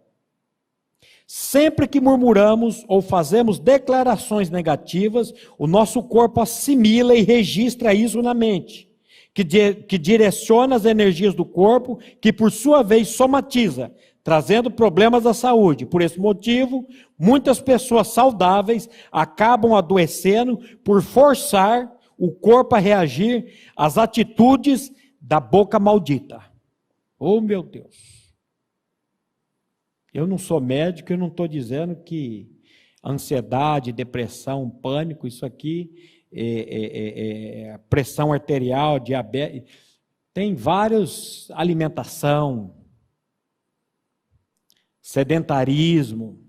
Sempre que murmuramos ou fazemos declarações negativas, o nosso corpo assimila e registra isso na mente, que direciona as energias do corpo, que por sua vez somatiza, trazendo problemas à saúde. Por esse motivo, muitas pessoas saudáveis acabam adoecendo por forçar o corpo a reagir às atitudes da boca maldita. Oh, meu Deus! Eu não sou médico, eu não estou dizendo que ansiedade, depressão, pânico, isso aqui pressão arterial, diabetes, tem vários, alimentação, sedentarismo.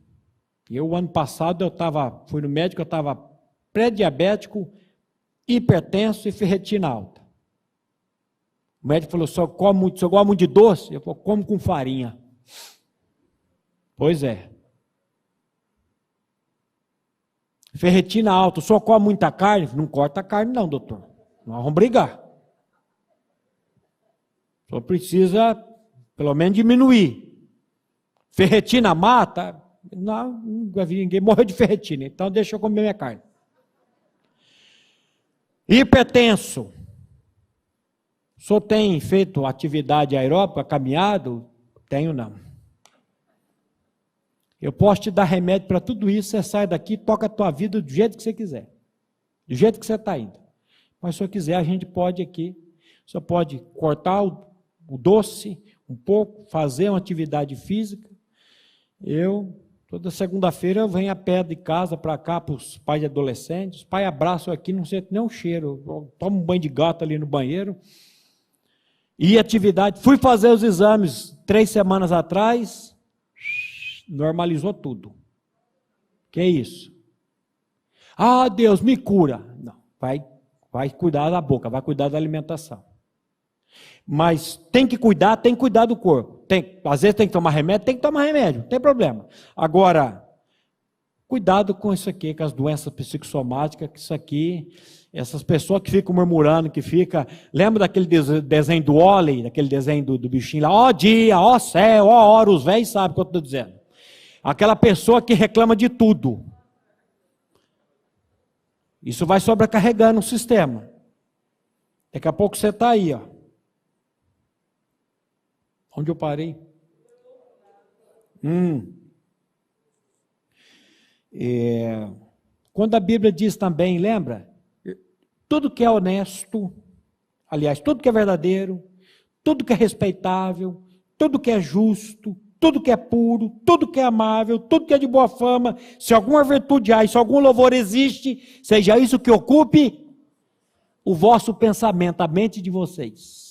Eu, ano passado, fui no médico, eu estava pré-diabético, hipertenso e ferritina alta. O médico falou: só come muito de doce? Eu falei: como com farinha. Pois é. Ferritina alta, só come muita carne? Não corta a carne não, doutor. Nós vamos brigar. Só precisa, pelo menos, diminuir. Ferritina mata? Não, nunca vi ninguém morrer de ferritina, então deixa eu comer minha carne. Hipertenso. O senhor tem feito atividade aeróbica, caminhado? Tenho não. Eu posso te dar remédio para tudo isso, você sai daqui, toca a tua vida do jeito que você quiser. Do jeito que você está indo. Mas se eu quiser, a gente pode aqui. Você pode cortar o doce um pouco, fazer uma atividade física. Toda segunda-feira, eu venho a pé de casa para cá, para os pais de adolescentes. Os pais abraçam aqui, não sente nem o cheiro. Eu tomo um banho de gato ali no banheiro. E atividade. Fui fazer os exames 3 semanas atrás. Normalizou tudo. Que é isso? Ah, Deus, me cura. Não, vai cuidar da boca, vai cuidar da alimentação. Mas tem que cuidar do corpo. Às vezes tem que tomar remédio, não tem problema. Agora, cuidado com isso aqui, com as doenças psicossomáticas, que isso aqui, essas pessoas que ficam murmurando, lembra daquele desenho do Wall-E, daquele desenho do bichinho lá, ó dia, ó céu, ó hora, os velhos sabem o que eu estou dizendo. Aquela pessoa que reclama de tudo. Isso vai sobrecarregando o sistema. Daqui a pouco você está aí, ó. Onde eu parei? Quando a Bíblia diz também, lembra? Tudo que é honesto, aliás, tudo que é verdadeiro, tudo que é respeitável, tudo que é justo, tudo que é puro, tudo que é amável, tudo que é de boa fama, se alguma virtude há, se algum louvor existe, seja isso que ocupe o vosso pensamento, a mente de vocês.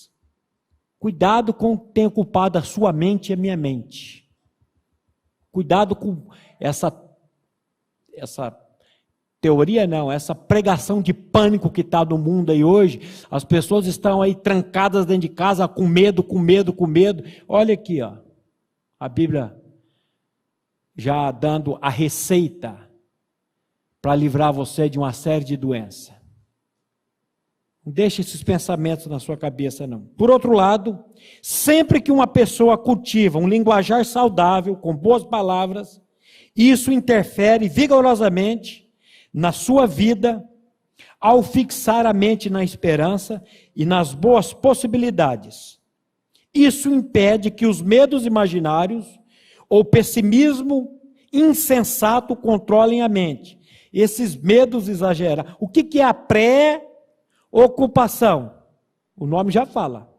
Cuidado com o que tem ocupado a sua mente e a minha mente. Cuidado com essa teoria não, essa pregação de pânico que está no mundo aí hoje. As pessoas estão aí trancadas dentro de casa com medo. Olha aqui, ó. A Bíblia já dando a receita para livrar você de uma série de doenças. Não deixe esses pensamentos na sua cabeça, não. Por outro lado, sempre que uma pessoa cultiva um linguajar saudável, com boas palavras, isso interfere vigorosamente na sua vida, ao fixar a mente na esperança e nas boas possibilidades. Isso impede que os medos imaginários ou pessimismo insensato controlem a mente. Esses medos exagerados. O que é a pré-ocupação? O nome já fala.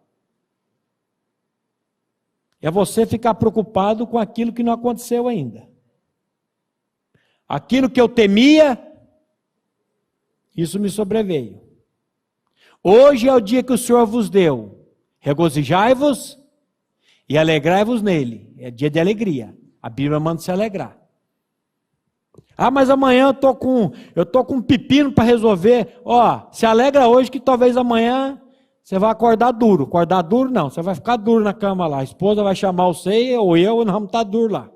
É você ficar preocupado com aquilo que não aconteceu ainda. Aquilo que eu temia, isso me sobreveio. Hoje é o dia que o Senhor vos deu. Regozijai-vos e alegrai-vos nele. É dia de alegria. A Bíblia manda se alegrar. Ah, mas amanhã eu tô com um pepino para resolver. Ó, se alegra hoje que talvez amanhã você vai acordar duro. Acordar duro não, você vai ficar duro na cama lá. A esposa vai chamar você ou eu, nós vamos estar duro lá.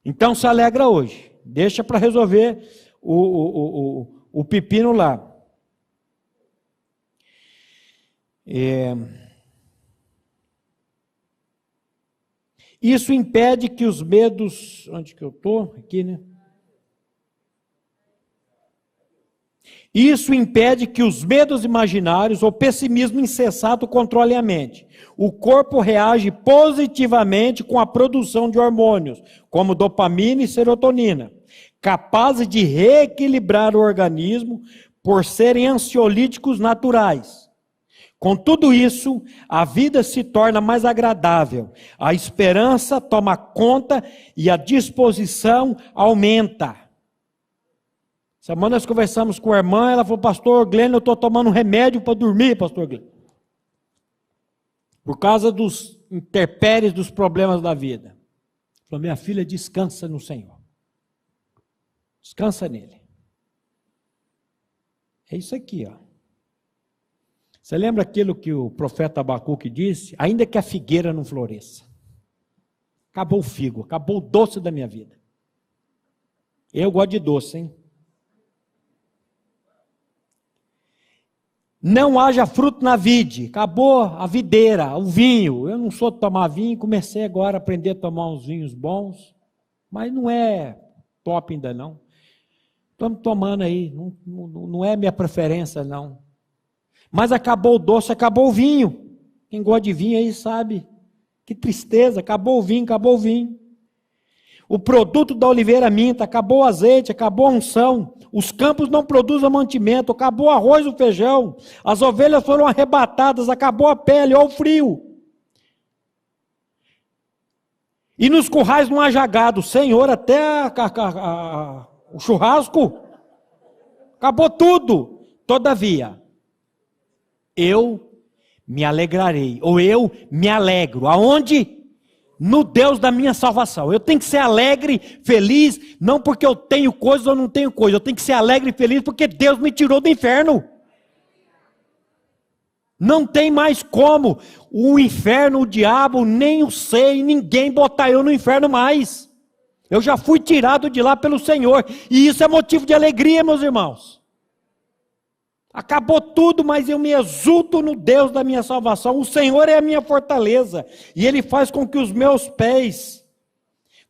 Então se alegra hoje. Deixa para resolver o pepino lá. Isso impede que os medos... Onde que eu estou? Aqui, né? Isso impede que os medos imaginários ou pessimismo insensato controlem a mente. O corpo reage positivamente com a produção de hormônios, como dopamina e serotonina, capazes de reequilibrar o organismo por serem ansiolíticos naturais. Com tudo isso, a vida se torna mais agradável, a esperança toma conta e a disposição aumenta. Semana nós conversamos com a irmã, ela falou, pastor Glenn, eu estou tomando um remédio para dormir, pastor Glenn. Por causa dos intempéries, dos problemas da vida. Falou, minha filha, descansa no Senhor. Descansa nele. É isso aqui, ó. Você lembra aquilo que o profeta Abacuque disse? Ainda que a figueira não floresça. Acabou o figo, acabou o doce da minha vida. Eu gosto de doce, hein? Não haja fruto na vide, acabou a videira, o vinho. Eu não sou de tomar vinho, comecei agora a aprender a tomar uns vinhos bons, mas não é top ainda não. Estamos tomando aí, não é minha preferência não. Mas acabou o doce, acabou o vinho. Quem gosta de vinho aí sabe, que tristeza, acabou o vinho, acabou o vinho. O produto da oliveira minta, acabou o azeite, acabou a unção. Os campos não produzem mantimento, acabou o arroz e o feijão. As ovelhas foram arrebatadas, acabou a pele, olha o frio. E nos currais não há jagado, Senhor, até o churrasco. Acabou tudo. Todavia, eu me alegrarei, ou eu me alegro. Aonde? No Deus da minha salvação. Eu tenho que ser alegre, feliz, não porque eu tenho coisas ou não tenho coisas. Eu tenho que ser alegre e feliz porque Deus me tirou do inferno. Não tem mais como o inferno, o diabo, nem o sei, ninguém botar eu no inferno mais. Eu já fui tirado de lá pelo Senhor. E isso é motivo de alegria, meus irmãos. Acabou tudo, mas eu me exulto no Deus da minha salvação. O Senhor é a minha fortaleza. E Ele faz com que os meus pés,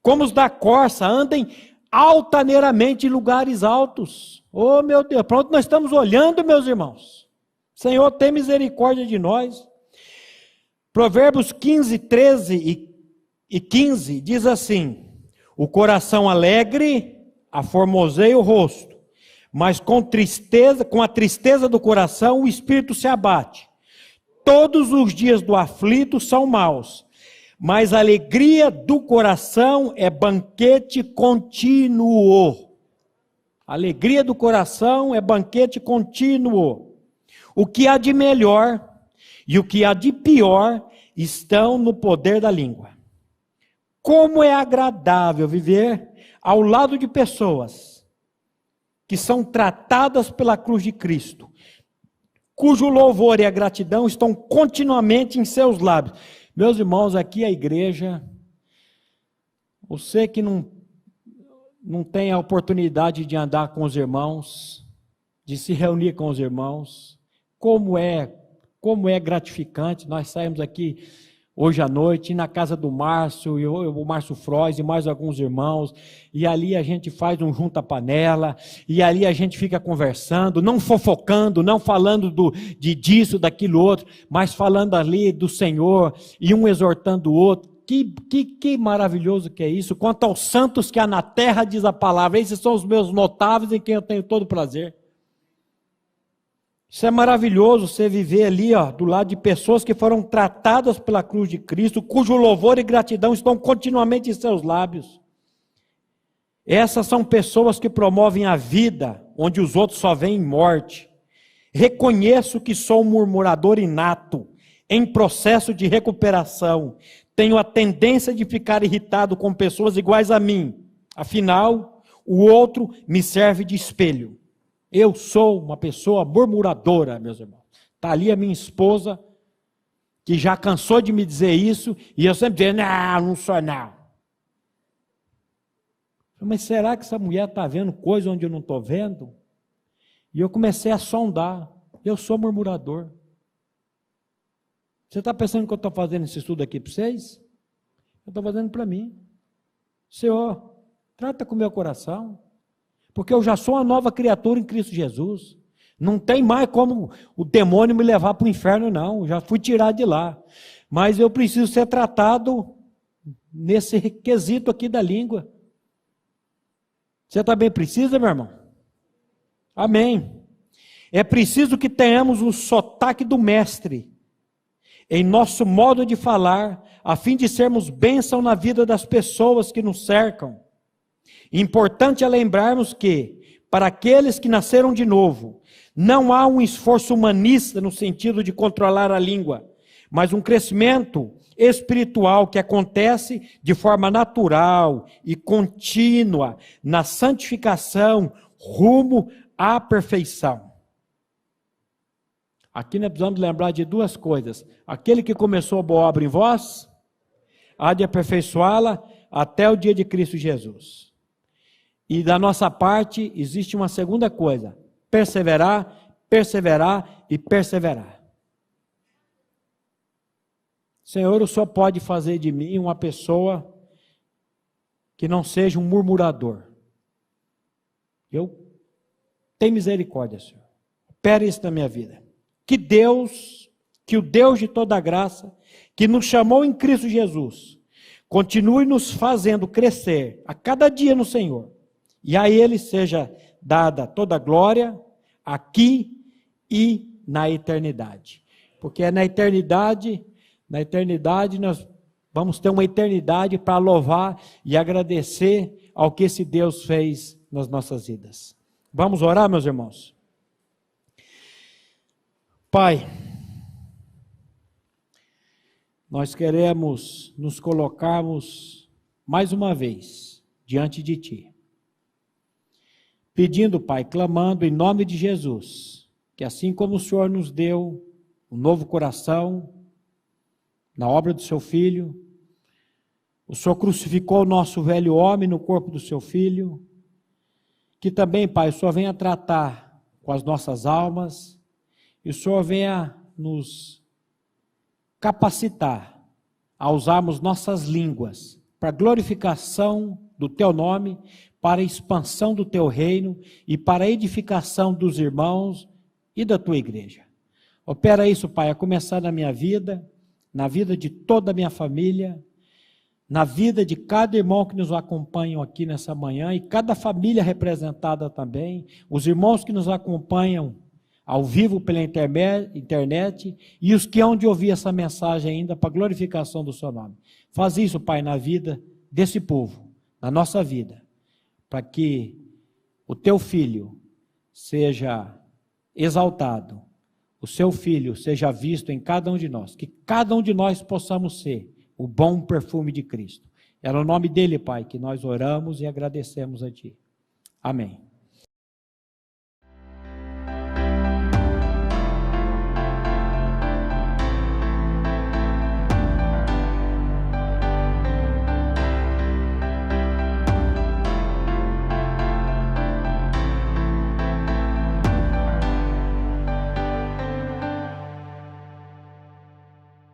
como os da corça, andem altaneiramente em lugares altos. Oh, meu Deus, para onde nós estamos olhando, meus irmãos? Senhor, tem misericórdia de nós. Provérbios 15, 13 e 15 diz assim: o coração alegre aformoseia o rosto, mas com a tristeza do coração, o espírito se abate. Todos os dias do aflito são maus, mas a alegria do coração é banquete contínuo. A alegria do coração é banquete contínuo. O que há de melhor e o que há de pior estão no poder da língua. Como é agradável viver ao lado de pessoas que são tratadas pela cruz de Cristo, cujo louvor e a gratidão estão continuamente em seus lábios. Meus irmãos, aqui a igreja, você que não tem a oportunidade de andar com os irmãos, de se reunir com os irmãos, como é gratificante. Nós saímos aqui hoje à noite, na casa do Márcio, e o Márcio Frois e mais alguns irmãos, e ali a gente faz um junta-panela, e ali a gente fica conversando, não fofocando, não falando disso, daquilo outro, mas falando ali do Senhor, e um exortando o outro. Que maravilhoso que é isso. Quanto aos santos que há na terra, diz a palavra, esses são os meus notáveis em quem eu tenho todo prazer. Isso é maravilhoso, você viver ali, ó, do lado de pessoas que foram tratadas pela cruz de Cristo, cujo louvor e gratidão estão continuamente em seus lábios. Essas são pessoas que promovem a vida, onde os outros só veem morte. Reconheço que sou um murmurador inato, em processo de recuperação. Tenho a tendência de ficar irritado com pessoas iguais a mim. Afinal, o outro me serve de espelho. Eu sou uma pessoa murmuradora, meus irmãos. Está ali a minha esposa, que já cansou de me dizer isso, e eu sempre digo, não sou não. Mas será que essa mulher está vendo coisa onde eu não estou vendo? E eu comecei a sondar. Eu sou murmurador. Você está pensando que eu estou fazendo esse estudo aqui para vocês? Eu estou fazendo para mim. Senhor, trata com o meu coração. Porque eu já sou uma nova criatura em Cristo Jesus. Não tem mais como o demônio me levar para o inferno, não. Já fui tirado de lá. Mas eu preciso ser tratado nesse quesito aqui da língua. Você também precisa, meu irmão? Amém. É preciso que tenhamos o sotaque do mestre em nosso modo de falar, a fim de sermos bênção na vida das pessoas que nos cercam. Importante é lembrarmos que, para aqueles que nasceram de novo, não há um esforço humanista no sentido de controlar a língua, mas um crescimento espiritual que acontece de forma natural e contínua na santificação rumo à perfeição. Aqui nós precisamos lembrar de duas coisas. Aquele que começou a boa obra em vós, há de aperfeiçoá-la até o dia de Cristo Jesus. E da nossa parte, existe uma segunda coisa: perseverar, perseverar e perseverar. Senhor, o Senhor pode fazer de mim uma pessoa que não seja um murmurador. Eu tenho misericórdia, Senhor. Opera isso na minha vida. Que Deus, que o Deus de toda graça, que nos chamou em Cristo Jesus, continue nos fazendo crescer a cada dia no Senhor. E a Ele seja dada toda a glória, aqui e na eternidade. Porque é na eternidade nós vamos ter uma eternidade para louvar e agradecer ao que esse Deus fez nas nossas vidas. Vamos orar, meus irmãos? Pai, nós queremos nos colocarmos mais uma vez diante de Ti, pedindo, Pai, clamando em nome de Jesus, que assim como o Senhor nos deu um novo coração na obra do Seu Filho, o Senhor crucificou o nosso velho homem no corpo do Seu Filho, que também, Pai, o Senhor venha tratar com as nossas almas, e o Senhor venha nos capacitar a usarmos nossas línguas para a glorificação do Teu nome, para a expansão do Teu reino e para a edificação dos irmãos e da Tua igreja. Opera isso, Pai, a começar na minha vida, na vida de toda a minha família, na vida de cada irmão que nos acompanham aqui nessa manhã e cada família representada também, os irmãos que nos acompanham ao vivo pela internet e os que hão de ouvir essa mensagem ainda para a glorificação do Seu nome. Faz isso, Pai, na vida desse povo, na nossa vida, para que o Teu Filho seja exaltado, o Seu Filho seja visto em cada um de nós, que cada um de nós possamos ser o bom perfume de Cristo. É no nome dEle, Pai, que nós oramos e agradecemos a Ti. Amém.